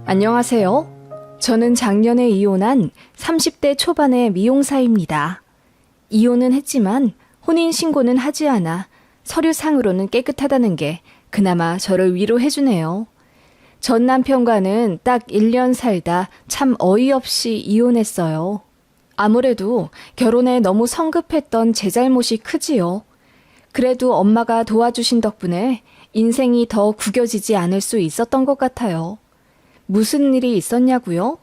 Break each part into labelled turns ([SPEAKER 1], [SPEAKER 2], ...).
[SPEAKER 1] 안녕하세요. 저는 작년에 이혼한 30대 초반의 미용사입니다. 이혼은 했지만 혼인신고는 하지 않아 서류상으로는 깨끗하다는 게 그나마 저를 위로해주네요. 전 남편과는 딱 1년 살다 참 어이없이 이혼했어요. 아무래도 결혼에 너무 성급했던 제 잘못이 크지요. 그래도 엄마가 도와주신 덕분에 인생이 더 구겨지지 않을 수 있었던 것 같아요. 무슨 일이 있었냐고요?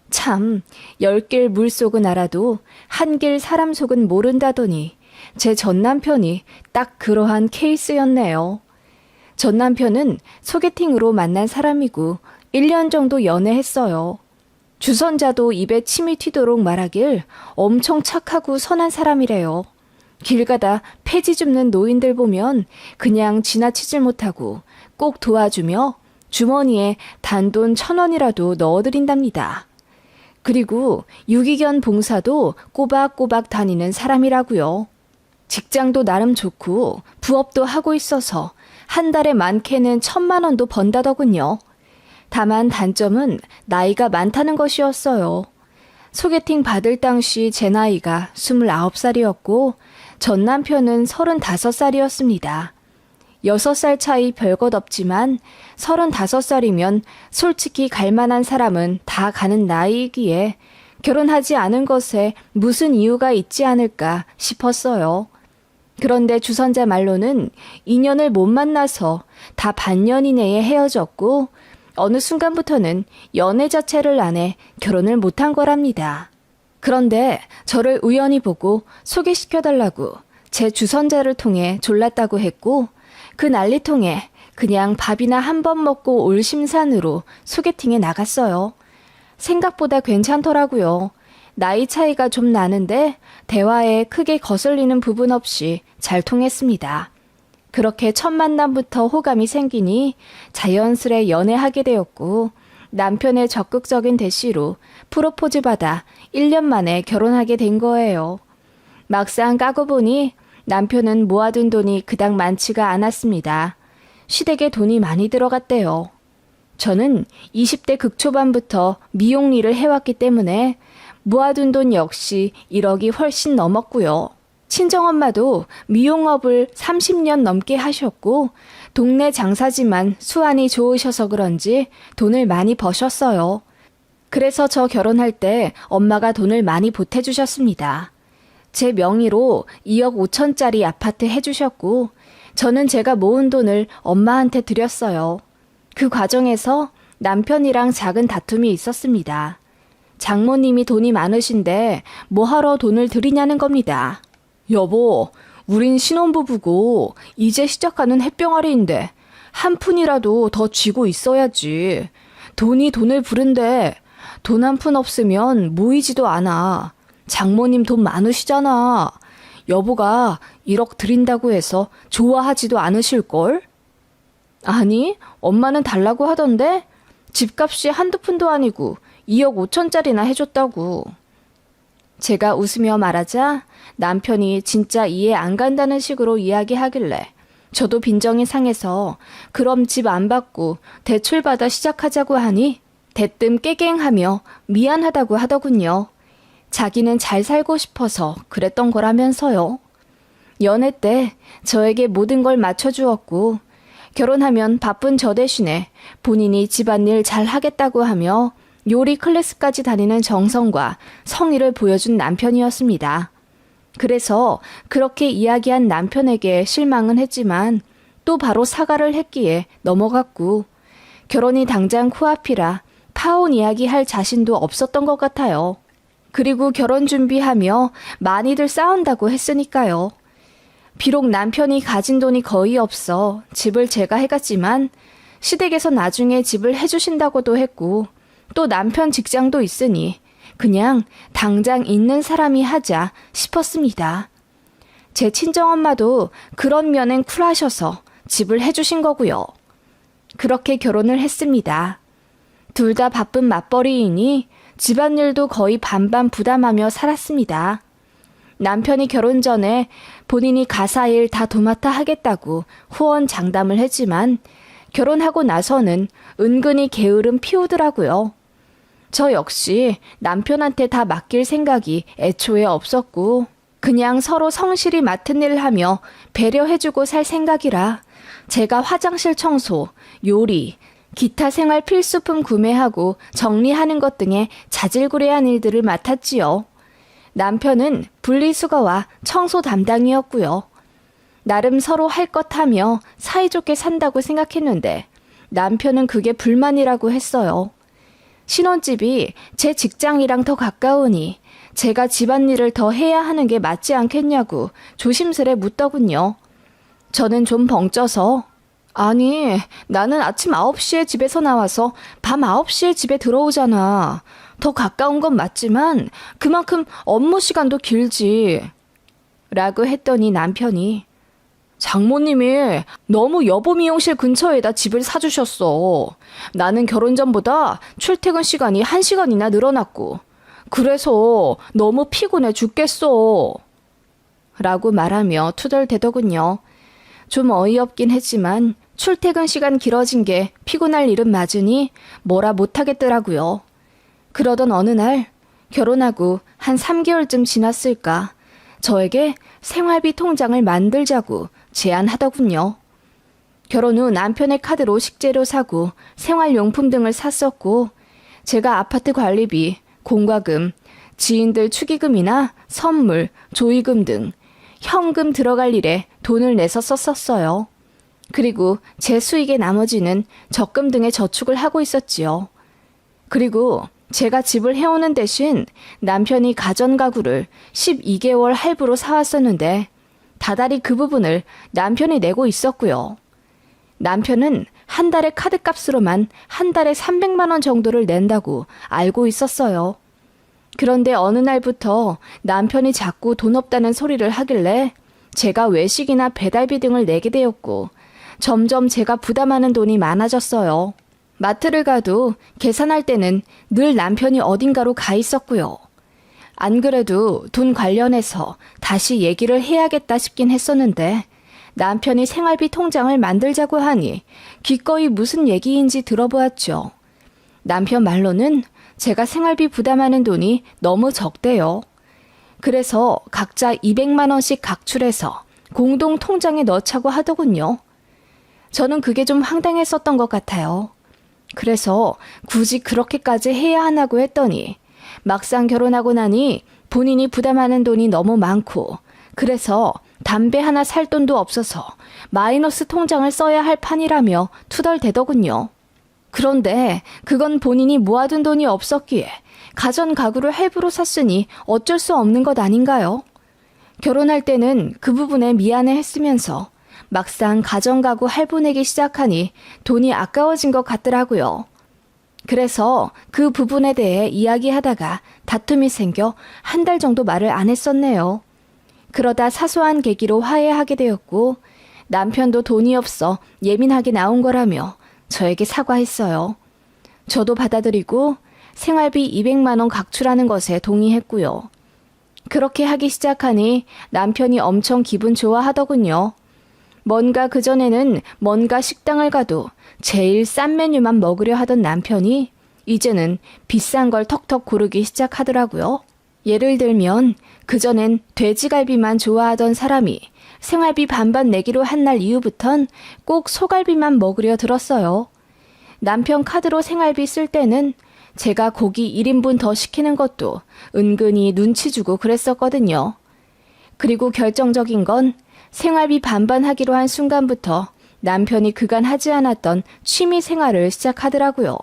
[SPEAKER 1] 참, 10길 물속은 알아도 1길 사람 속은 모른다더니 제 전남편이 딱 그러한 케이스였네요. 전남편은 소개팅으로 만난 사람이고 1년 정도 연애했어요. 주선자도 입에 침이 튀도록 말하길 엄청 착하고 선한 사람이래요. 길 가다 폐지 줍는 노인들 보면 그냥 지나치질 못하고 꼭 도와주며 주머니에 단돈 1,000원이라도 넣어드린답니다. 그리고 유기견 봉사도 꼬박꼬박 다니는 사람이라고요. 직장도 나름 좋고 부업도 하고 있어서 한 달에 많게는 1,000만 원도 번다더군요. 다만 단점은 나이가 많다는 것이었어요. 소개팅 받을 당시 제 나이가 29살이었고 전 남편은 35살이었습니다. 6살 차이 별것 없지만 35살이면 솔직히 갈만한 사람은 다 가는 나이이기에 결혼하지 않은 것에 무슨 이유가 있지 않을까 싶었어요. 그런데 주선자 말로는 인연을 못 만나서 다 반년 이내에 헤어졌고 어느 순간부터는 연애 자체를 안 해 결혼을 못한 거랍니다. 그런데 저를 우연히 보고 소개시켜달라고 제 주선자를 통해 졸랐다고 했고 그 난리통에 그냥 밥이나 한 번 먹고 올 심산으로 소개팅에 나갔어요. 생각보다 괜찮더라고요. 나이 차이가 좀 나는데 대화에 크게 거슬리는 부분 없이 잘 통했습니다. 그렇게 첫 만남부터 호감이 생기니 자연스레 연애하게 되었고 남편의 적극적인 대시로 프로포즈 받아 1년 만에 결혼하게 된 거예요. 막상 까고 보니 남편은 모아둔 돈이 그닥 많지가 않았습니다. 시댁에 돈이 많이 들어갔대요. 저는 20대 극초반부터 미용 일을 해왔기 때문에 모아둔 돈 역시 1억이 훨씬 넘었고요. 친정엄마도 미용업을 30년 넘게 하셨고 동네 장사지만 수완이 좋으셔서 그런지 돈을 많이 버셨어요. 그래서 저 결혼할 때 엄마가 돈을 많이 보태주셨습니다. 제 명의로 2억 5천짜리 아파트 해주셨고 저는 제가 모은 돈을 엄마한테 드렸어요. 그 과정에서 남편이랑 작은 다툼이 있었습니다. 장모님이 돈이 많으신데 뭐하러 돈을 드리냐는 겁니다. 여보, 우린 신혼부부고 이제 시작하는 햇병아리인데 한 푼이라도 더 쥐고 있어야지. 돈이 돈을 부른데 돈 한 푼 없으면 모이지도 않아. 장모님 돈 많으시잖아. 여보가 1억 드린다고 해서 좋아하지도 않으실걸? 아니, 엄마는 달라고 하던데 집값이 한두 푼도 아니고 2억 5천짜리나 해줬다고. 제가 웃으며 말하자 남편이 진짜 이해 안 간다는 식으로 이야기하길래 저도 빈정이 상해서 그럼 집 안 받고 대출받아 시작하자고 하니 대뜸 깨갱하며 미안하다고 하더군요. 자기는 잘 살고 싶어서 그랬던 거라면서요. 연애 때 저에게 모든 걸 맞춰주었고 결혼하면 바쁜 저 대신에 본인이 집안일 잘 하겠다고 하며 요리 클래스까지 다니는 정성과 성의를 보여준 남편이었습니다. 그래서 그렇게 이야기한 남편에게 실망은 했지만 또 바로 사과를 했기에 넘어갔고 결혼이 당장 코앞이라 파혼 이야기할 자신도 없었던 것 같아요. 그리고 결혼 준비하며 많이들 싸운다고 했으니까요. 비록 남편이 가진 돈이 거의 없어 집을 제가 해갔지만 시댁에서 나중에 집을 해주신다고도 했고 또 남편 직장도 있으니 그냥 당장 있는 사람이 하자 싶었습니다. 제 친정엄마도 그런 면엔 쿨하셔서 집을 해주신 거고요. 그렇게 결혼을 했습니다. 둘 다 바쁜 맞벌이이니 집안일도 거의 반반 부담하며 살았습니다. 남편이 결혼 전에 본인이 가사일 다 도맡아 하겠다고 후원장담을 했지만 결혼하고 나서는 은근히 게으름 피우더라고요. 저 역시 남편한테 다 맡길 생각이 애초에 없었고 그냥 서로 성실히 맡은 일을 하며 배려해주고 살 생각이라 제가 화장실 청소, 요리, 기타 생활 필수품 구매하고 정리하는 것 등의 자질구레한 일들을 맡았지요. 남편은 분리수거와 청소 담당이었고요. 나름 서로 할 것 하며 사이좋게 산다고 생각했는데 남편은 그게 불만이라고 했어요. 신혼집이 제 직장이랑 더 가까우니 제가 집안일을 더 해야 하는 게 맞지 않겠냐고 조심스레 묻더군요. 저는 좀 벙쪄서 아니, 나는 아침 9시에 집에서 나와서 밤 9시에 집에 들어오잖아. 더 가까운 건 맞지만 그만큼 업무 시간도 길지. 라고 했더니 남편이 장모님이 너무 여보 미용실 근처에다 집을 사주셨어. 나는 결혼 전보다 출퇴근 시간이 1시간이나 늘어났고 그래서 너무 피곤해 죽겠어. 라고 말하며 투덜대더군요. 좀 어이없긴 했지만 출퇴근 시간 길어진 게 피곤할 일은 맞으니 뭐라 못하겠더라고요. 그러던 어느 날 결혼하고 한 3개월쯤 지났을까 저에게 생활비 통장을 만들자고 제안하더군요. 결혼 후 남편의 카드로 식재료 사고 생활용품 등을 샀었고 제가 아파트 관리비, 공과금, 지인들 축의금이나 선물, 조의금 등 현금 들어갈 일에 돈을 내서 썼었어요. 그리고 제 수익의 나머지는 적금 등의 저축을 하고 있었지요. 그리고 제가 집을 해오는 대신 남편이 가전가구를 12개월 할부로 사왔었는데 다달이 그 부분을 남편이 내고 있었고요. 남편은 한 달에 카드값으로만 한 달에 300만 원 정도를 낸다고 알고 있었어요. 그런데 어느 날부터 남편이 자꾸 돈 없다는 소리를 하길래 제가 외식이나 배달비 등을 내게 되었고 점점 제가 부담하는 돈이 많아졌어요. 마트를 가도 계산할 때는 늘 남편이 어딘가로 가 있었고요. 안 그래도 돈 관련해서 다시 얘기를 해야겠다 싶긴 했었는데 남편이 생활비 통장을 만들자고 하니 기꺼이 무슨 얘기인지 들어보았죠. 남편 말로는 제가 생활비 부담하는 돈이 너무 적대요. 그래서 각자 200만 원씩 각출해서 공동 통장에 넣자고 하더군요. 저는 그게 좀 황당했었던 것 같아요. 그래서 굳이 그렇게까지 해야 하나고 했더니 막상 결혼하고 나니 본인이 부담하는 돈이 너무 많고 그래서 담배 하나 살 돈도 없어서 마이너스 통장을 써야 할 판이라며 투덜대더군요. 그런데 그건 본인이 모아둔 돈이 없었기에 가전 가구를 할부로 샀으니 어쩔 수 없는 것 아닌가요? 결혼할 때는 그 부분에 미안해 했으면서 막상 가전가구 할부 내기 시작하니 돈이 아까워진 것 같더라고요. 그래서 그 부분에 대해 이야기하다가 다툼이 생겨 한 달 정도 말을 안 했었네요. 그러다 사소한 계기로 화해하게 되었고 남편도 돈이 없어 예민하게 나온 거라며 저에게 사과했어요. 저도 받아들이고 생활비 200만 원 각출하는 것에 동의했고요. 그렇게 하기 시작하니 남편이 엄청 기분 좋아하더군요. 뭔가 그전에는 뭔가 식당을 가도 제일 싼 메뉴만 먹으려 하던 남편이 이제는 비싼 걸 턱턱 고르기 시작하더라고요. 예를 들면 그전엔 돼지갈비만 좋아하던 사람이 생활비 반반 내기로 한 날 이후부턴 꼭 소갈비만 먹으려 들었어요. 남편 카드로 생활비 쓸 때는 제가 고기 1인분 더 시키는 것도 은근히 눈치 주고 그랬었거든요. 그리고 결정적인 건 생활비 반반 하기로 한 순간부터 남편이 그간 하지 않았던 취미 생활을 시작하더라고요.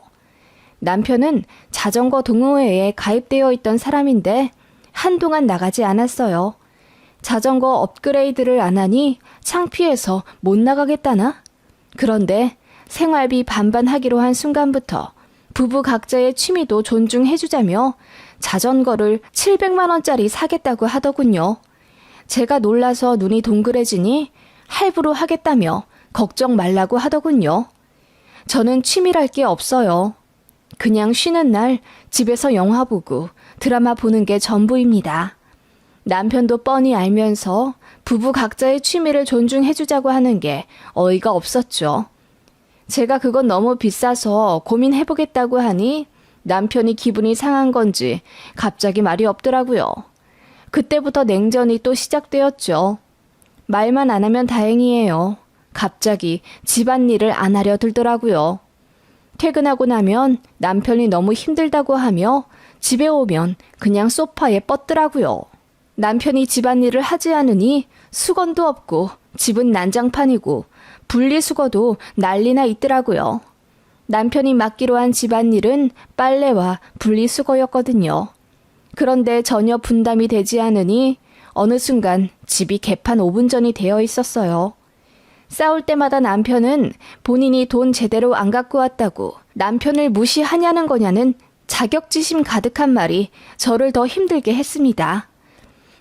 [SPEAKER 1] 남편은 자전거 동호회에 가입되어 있던 사람인데 한동안 나가지 않았어요. 자전거 업그레이드를 안 하니 창피해서 못 나가겠다나? 그런데 생활비 반반 하기로 한 순간부터 부부 각자의 취미도 존중해주자며 자전거를 700만 원짜리 사겠다고 하더군요. 제가 놀라서 눈이 동그래지니 할부로 하겠다며 걱정 말라고 하더군요. 저는 취미랄 게 없어요. 그냥 쉬는 날 집에서 영화 보고 드라마 보는 게 전부입니다. 남편도 뻔히 알면서 부부 각자의 취미를 존중해주자고 하는 게 어이가 없었죠. 제가 그건 너무 비싸서 고민해보겠다고 하니 남편이 기분이 상한 건지 갑자기 말이 없더라고요. 그때부터 냉전이 또 시작되었죠. 말만 안 하면 다행이에요. 갑자기 집안일을 안 하려 들더라고요. 퇴근하고 나면 남편이 너무 힘들다고 하며 집에 오면 그냥 소파에 뻗더라고요. 남편이 집안일을 하지 않으니 수건도 없고 집은 난장판이고 분리수거도 난리나 있더라고요. 남편이 맡기로 한 집안일은 빨래와 분리수거였거든요. 그런데 전혀 분담이 되지 않으니 어느 순간 집이 개판 5분 전이 되어 있었어요. 싸울 때마다 남편은 본인이 돈 제대로 안 갖고 왔다고 남편을 무시하냐는 거냐는 자격지심 가득한 말이 저를 더 힘들게 했습니다.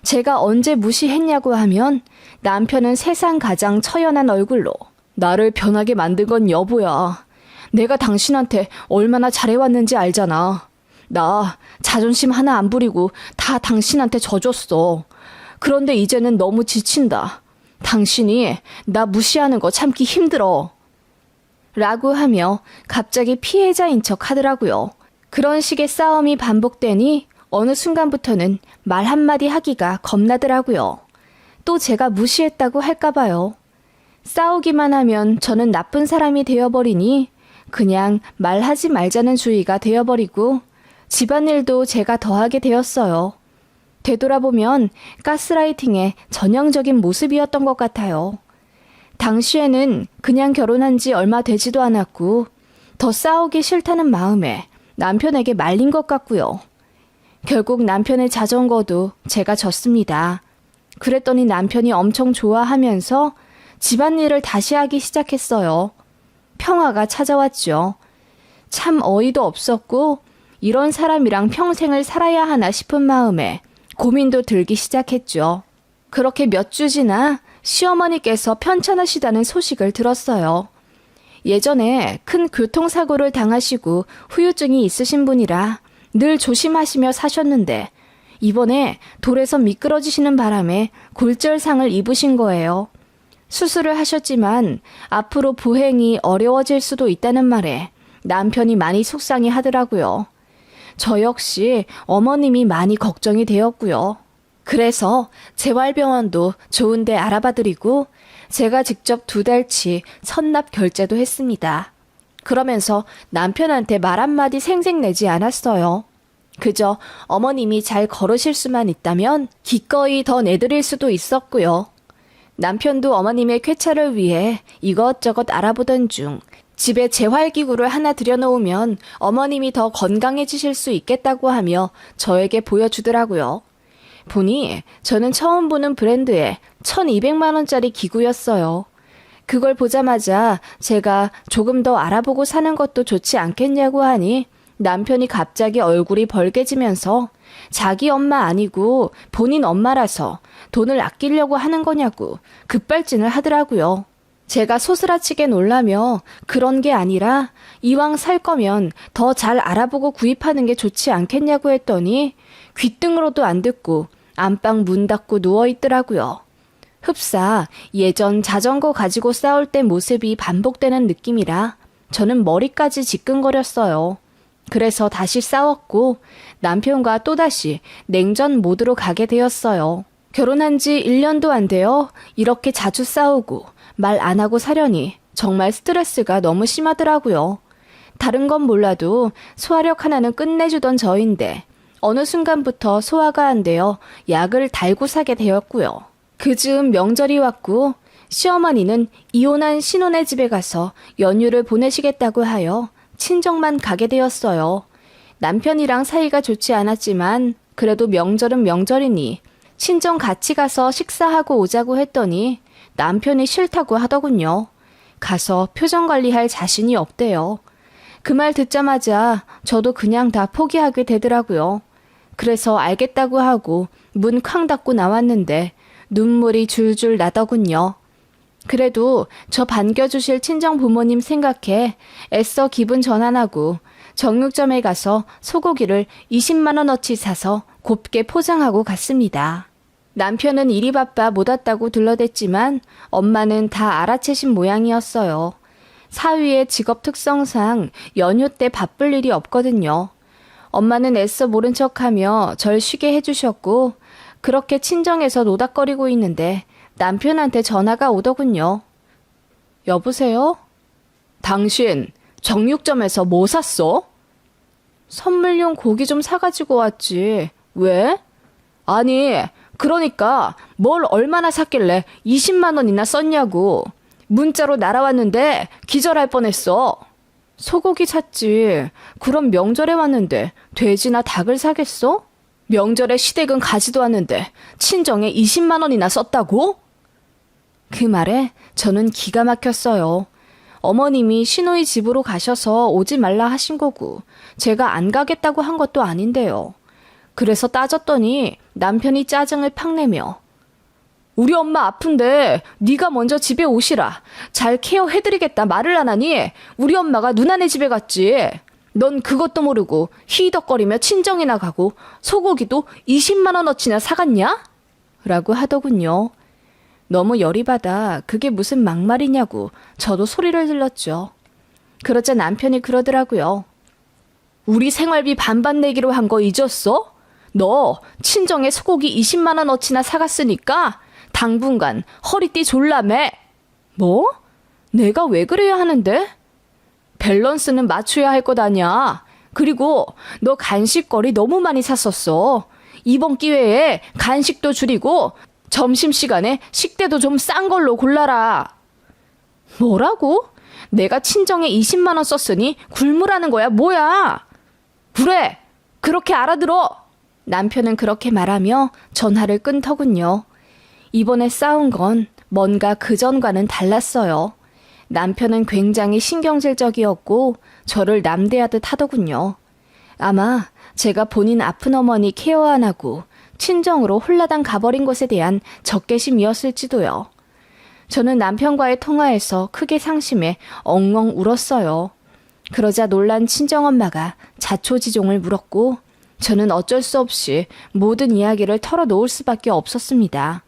[SPEAKER 1] 제가 언제 무시했냐고 하면 남편은 세상 가장 처연한 얼굴로 나를 변하게 만든 건 여보야. 내가 당신한테 얼마나 잘해왔는지 알잖아. 나 자존심 하나 안 부리고 다 당신한테 져줬어. 그런데 이제는 너무 지친다. 당신이 나 무시하는 거 참기 힘들어. 라고 하며 갑자기 피해자인 척 하더라고요. 그런 식의 싸움이 반복되니 어느 순간부터는 말 한마디 하기가 겁나더라고요. 또 제가 무시했다고 할까봐요. 싸우기만 하면 저는 나쁜 사람이 되어버리니 그냥 말하지 말자는 주의가 되어버리고 집안일도 제가 더 하게 되었어요. 되돌아보면 가스라이팅의 전형적인 모습이었던 것 같아요. 당시에는 그냥 결혼한 지 얼마 되지도 않았고 더 싸우기 싫다는 마음에 남편에게 말린 것 같고요. 결국 남편의 자전거도 제가 졌습니다. 그랬더니 남편이 엄청 좋아하면서 집안일을 다시 하기 시작했어요. 평화가 찾아왔죠. 참 어이도 없었고 이런 사람이랑 평생을 살아야 하나 싶은 마음에 고민도 들기 시작했죠. 그렇게 몇 주 지나 시어머니께서 편찮으시다는 소식을 들었어요. 예전에 큰 교통사고를 당하시고 후유증이 있으신 분이라 늘 조심하시며 사셨는데 이번에 돌에서 미끄러지시는 바람에 골절상을 입으신 거예요. 수술을 하셨지만 앞으로 보행이 어려워질 수도 있다는 말에 남편이 많이 속상해 하더라고요. 저 역시 어머님이 많이 걱정이 되었고요. 그래서 재활병원도 좋은 데 알아봐드리고 제가 직접 2달치 선납 결제도 했습니다. 그러면서 남편한테 말 한마디 생색내지 않았어요. 그저 어머님이 잘 걸으실 수만 있다면 기꺼이 더 내드릴 수도 있었고요. 남편도 어머님의 쾌차를 위해 이것저것 알아보던 중 집에 재활기구를 하나 들여놓으면 어머님이 더 건강해지실 수 있겠다고 하며 저에게 보여주더라고요. 보니 저는 처음 보는 브랜드의 1,200만 원짜리 기구였어요. 그걸 보자마자 제가 조금 더 알아보고 사는 것도 좋지 않겠냐고 하니 남편이 갑자기 얼굴이 벌개지면서 자기 엄마 아니고 본인 엄마라서 돈을 아끼려고 하는 거냐고 급발진을 하더라고요. 제가 소스라치게 놀라며 그런 게 아니라 이왕 살 거면 더 잘 알아보고 구입하는 게 좋지 않겠냐고 했더니 귓등으로도 안 듣고 안방 문 닫고 누워있더라고요. 흡사 예전 자전거 가지고 싸울 때 모습이 반복되는 느낌이라 저는 머리까지 지끈거렸어요. 그래서 다시 싸웠고 남편과 또다시 냉전 모드로 가게 되었어요. 결혼한 지 1년도 안 되어 이렇게 자주 싸우고 말 안 하고 사려니 정말 스트레스가 너무 심하더라고요. 다른 건 몰라도 소화력 하나는 끝내주던 저인데 어느 순간부터 소화가 안 되어 약을 달고 사게 되었고요. 그 즈음 명절이 왔고 시어머니는 이혼한 신혼의 집에 가서 연휴를 보내시겠다고 하여 친정만 가게 되었어요. 남편이랑 사이가 좋지 않았지만 그래도 명절은 명절이니 친정 같이 가서 식사하고 오자고 했더니 남편이 싫다고 하더군요. 가서 표정 관리할 자신이 없대요. 그 말 듣자마자 저도 그냥 다 포기하게 되더라고요. 그래서 알겠다고 하고 문 쾅 닫고 나왔는데 눈물이 줄줄 나더군요. 그래도 저 반겨주실 친정 부모님 생각해 애써 기분 전환하고 정육점에 가서 소고기를 20만 원어치 사서 곱게 포장하고 갔습니다. 남편은 일이 바빠 못 왔다고 둘러댔지만 엄마는 다 알아채신 모양이었어요. 사위의 직업 특성상 연휴 때 바쁠 일이 없거든요. 엄마는 애써 모른 척하며 절 쉬게 해주셨고 그렇게 친정에서 노닥거리고 있는데 남편한테 전화가 오더군요. 여보세요? 당신 정육점에서 뭐 샀어? 선물용 고기 좀 사가지고 왔지. 왜? 아니, 그러니까 뭘 얼마나 샀길래 20만 원이나 썼냐고. 문자로 날아왔는데 기절할 뻔했어. 소고기 샀지. 그럼 명절에 왔는데 돼지나 닭을 사겠어? 명절에 시댁은 가지도 않는데 친정에 20만 원이나 썼다고? 그 말에 저는 기가 막혔어요. 어머님이 시누이 집으로 가셔서 오지 말라 하신 거고 제가 안 가겠다고 한 것도 아닌데요. 그래서 따졌더니 남편이 짜증을 팍 내며 우리 엄마 아픈데 네가 먼저 집에 오시라. 잘 케어해드리겠다 말을 안 하니 우리 엄마가 누나네 집에 갔지. 넌 그것도 모르고 히덕거리며 친정이나 가고 소고기도 20만 원어치나 사갔냐? 라고 하더군요. 너무 열이 받아 그게 무슨 막말이냐고 저도 소리를 질렀죠. 그러자 남편이 그러더라고요. 우리 생활비 반반 내기로 한 거 잊었어? 너 친정에 소고기 20만 원어치나 사갔으니까 당분간 허리띠 졸라매. 뭐? 내가 왜 그래야 하는데? 밸런스는 맞춰야 할 것 아냐. 그리고 너 간식거리 너무 많이 샀었어. 이번 기회에 간식도 줄이고 점심시간에 식대도 좀 싼 걸로 골라라. 뭐라고? 내가 친정에 20만 원 썼으니 굶으라는 거야 뭐야? 그래, 그렇게 알아들어. 남편은 그렇게 말하며 전화를 끊더군요. 이번에 싸운 건 뭔가 그전과는 달랐어요. 남편은 굉장히 신경질적이었고 저를 남대하듯 하더군요. 아마 제가 본인 아픈 어머니 케어 안 하고 친정으로 홀라당 가버린 것에 대한 적개심이었을지도요. 저는 남편과의 통화에서 크게 상심해 엉엉 울었어요. 그러자 놀란 친정엄마가 자초지종을 물었고 저는 어쩔 수 없이 모든 이야기를 털어놓을 수밖에 없었습니다.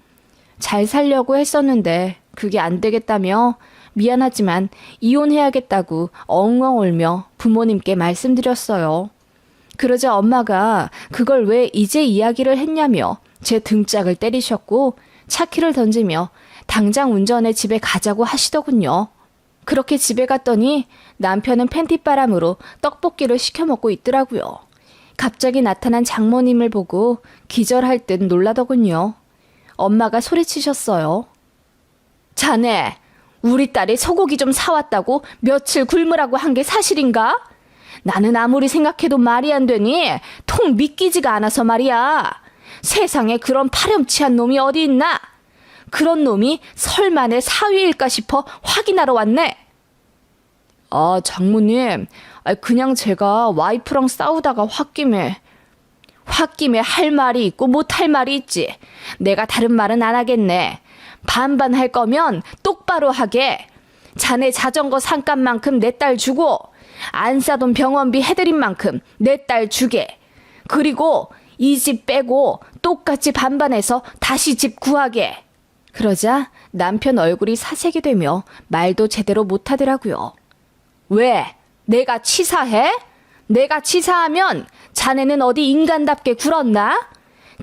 [SPEAKER 1] 잘 살려고 했었는데 그게 안 되겠다며 미안하지만 이혼해야겠다고 엉엉 울며 부모님께 말씀드렸어요. 그러자 엄마가 그걸 왜 이제 이야기를 했냐며 제 등짝을 때리셨고 차키를 던지며 당장 운전해 집에 가자고 하시더군요. 그렇게 집에 갔더니 남편은 팬티바람으로 떡볶이를 시켜 먹고 있더라고요. 갑자기 나타난 장모님을 보고 기절할 듯 놀라더군요. 엄마가 소리치셨어요. 자네, 우리 딸이 소고기 좀 사왔다고 며칠 굶으라고 한 게 사실인가? 나는 아무리 생각해도 말이 안 되니 통 믿기지가 않아서 말이야. 세상에 그런 파렴치한 놈이 어디 있나? 그런 놈이 설마 내 사위일까 싶어 확인하러 왔네. 아, 장모님, 그냥 제가 와이프랑 싸우다가 홧김에 할 말이 있고 못 할 말이 있지. 내가 다른 말은 안 하겠네. 반반 할 거면 똑바로 하게. 자네 자전거 산값만큼 내 딸 주고 안 사돈 병원비 해드린 만큼 내 딸 주게. 그리고 이 집 빼고 똑같이 반반해서 다시 집 구하게. 그러자 남편 얼굴이 사색이 되며 말도 제대로 못하더라고요. 왜? 내가 치사해? 내가 치사하면 자네는 어디 인간답게 굴었나?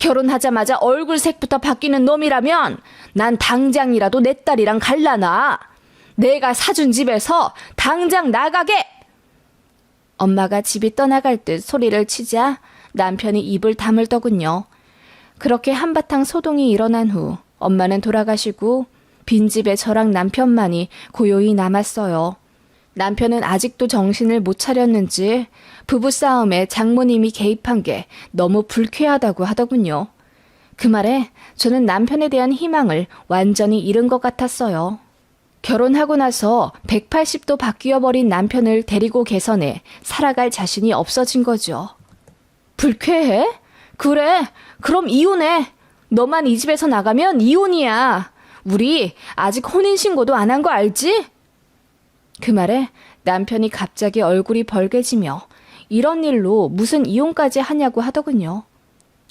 [SPEAKER 1] 결혼하자마자 얼굴색부터 바뀌는 놈이라면 난 당장이라도 내 딸이랑 갈라나. 내가 사준 집에서 당장 나가게. 엄마가 집이 떠나갈 듯 소리를 치자 남편이 입을 다물더군요. 그렇게 한바탕 소동이 일어난 후 엄마는 돌아가시고 빈집에 저랑 남편만이 고요히 남았어요. 남편은 아직도 정신을 못 차렸는지 부부싸움에 장모님이 개입한 게 너무 불쾌하다고 하더군요. 그 말에 저는 남편에 대한 희망을 완전히 잃은 것 같았어요. 결혼하고 나서 180도 바뀌어버린 남편을 데리고 개선해 살아갈 자신이 없어진 거죠. 불쾌해? 그래, 그럼 이혼해. 너만 이 집에서 나가면 이혼이야. 우리 아직 혼인신고도 안 한 거 알지? 그 말에 남편이 갑자기 얼굴이 벌개지며 이런 일로 무슨 이혼까지 하냐고 하더군요.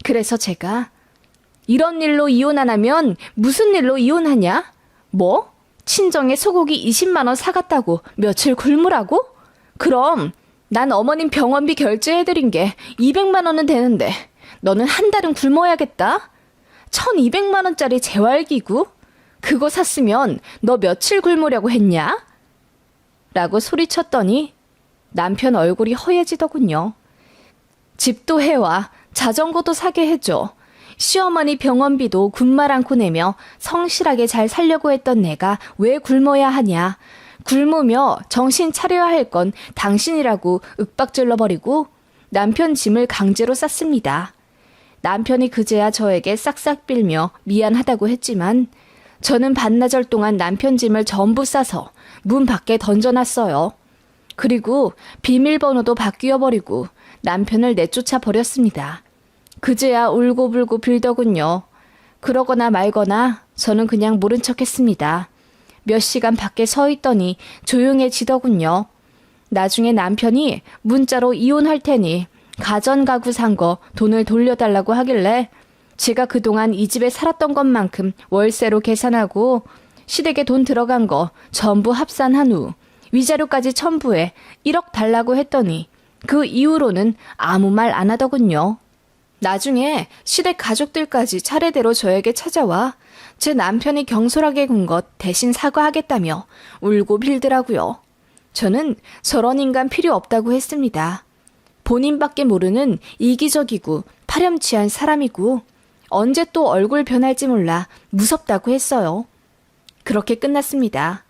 [SPEAKER 1] 그래서 제가 이런 일로 이혼 안 하면 무슨 일로 이혼하냐? 뭐? 친정에 소고기 20만 원 사갔다고 며칠 굶으라고? 그럼 난 어머님 병원비 결제해드린 게 200만 원은 되는데 너는 한 달은 굶어야겠다. 1200만 원짜리 재활기구? 그거 샀으면 너 며칠 굶으려고 했냐? 라고 소리쳤더니 남편 얼굴이 허해지더군요. 집도 해와 자전거도 사게 해줘. 시어머니 병원비도 군말 않고 내며 성실하게 잘 살려고 했던 내가 왜 굶어야 하냐. 굶으며 정신 차려야 할 건 당신이라고 윽박질러버리고 남편 짐을 강제로 쌌습니다. 남편이 그제야 저에게 싹싹 빌며 미안하다고 했지만 저는 반나절 동안 남편 짐을 전부 싸서 문 밖에 던져놨어요. 그리고 비밀번호도 바뀌어버리고 남편을 내쫓아 버렸습니다. 그제야 울고불고 빌더군요. 그러거나 말거나 저는 그냥 모른 척했습니다. 몇 시간 밖에 서 있더니 조용해지더군요. 나중에 남편이 문자로 이혼할 테니 가전가구 산 거 돈을 돌려달라고 하길래 제가 그동안 이 집에 살았던 것만큼 월세로 계산하고 시댁에 돈 들어간 거 전부 합산한 후 위자료까지 첨부해 1억 달라고 했더니 그 이후로는 아무 말 안 하더군요. 나중에 시댁 가족들까지 차례대로 저에게 찾아와 제 남편이 경솔하게 군 것 대신 사과하겠다며 울고 빌더라고요. 저는 저런 인간 필요 없다고 했습니다. 본인밖에 모르는 이기적이고 파렴치한 사람이고 언제 또 얼굴 변할지 몰라 무섭다고 했어요. 그렇게 끝났습니다.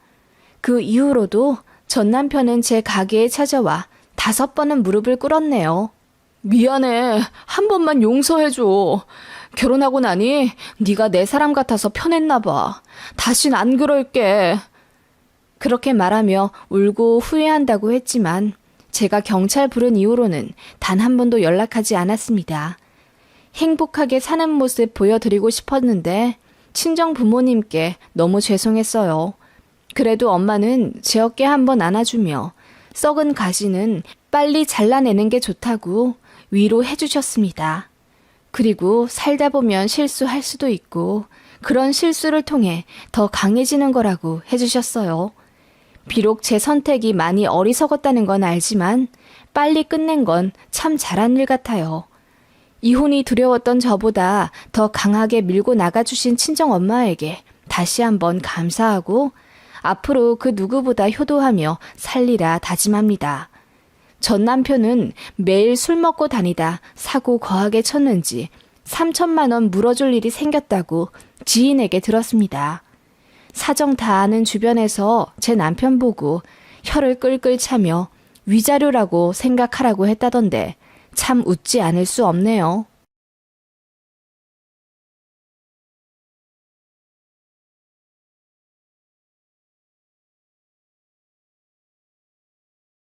[SPEAKER 1] 그 이후로도 전 남편은 제 가게에 찾아와 5번은 무릎을 꿇었네요. 미안해. 한 번만 용서해줘. 결혼하고 나니 네가 내 사람 같아서 편했나 봐. 다신 안 그럴게. 그렇게 말하며 울고 후회한다고 했지만 제가 경찰 부른 이후로는 단 한 번도 연락하지 않았습니다. 행복하게 사는 모습 보여드리고 싶었는데 친정 부모님께 너무 죄송했어요. 그래도 엄마는 제 어깨 한번 안아주며 썩은 가시는 빨리 잘라내는 게 좋다고 위로해 주셨습니다. 그리고 살다 보면 실수할 수도 있고 그런 실수를 통해 더 강해지는 거라고 해주셨어요. 비록 제 선택이 많이 어리석었다는 건 알지만 빨리 끝낸 건 참 잘한 일 같아요. 이혼이 두려웠던 저보다 더 강하게 밀고 나가주신 친정엄마에게 다시 한번 감사하고 앞으로 그 누구보다 효도하며 살리라 다짐합니다. 전 남편은 매일 술 먹고 다니다 사고 거하게 쳤는지 3천만 원 물어줄 일이 생겼다고 지인에게 들었습니다. 사정 다 아는 주변에서 제 남편 보고 혀를 끌끌 차며 위자료라고 생각하라고 했다던데 참 웃지 않을 수 없네요.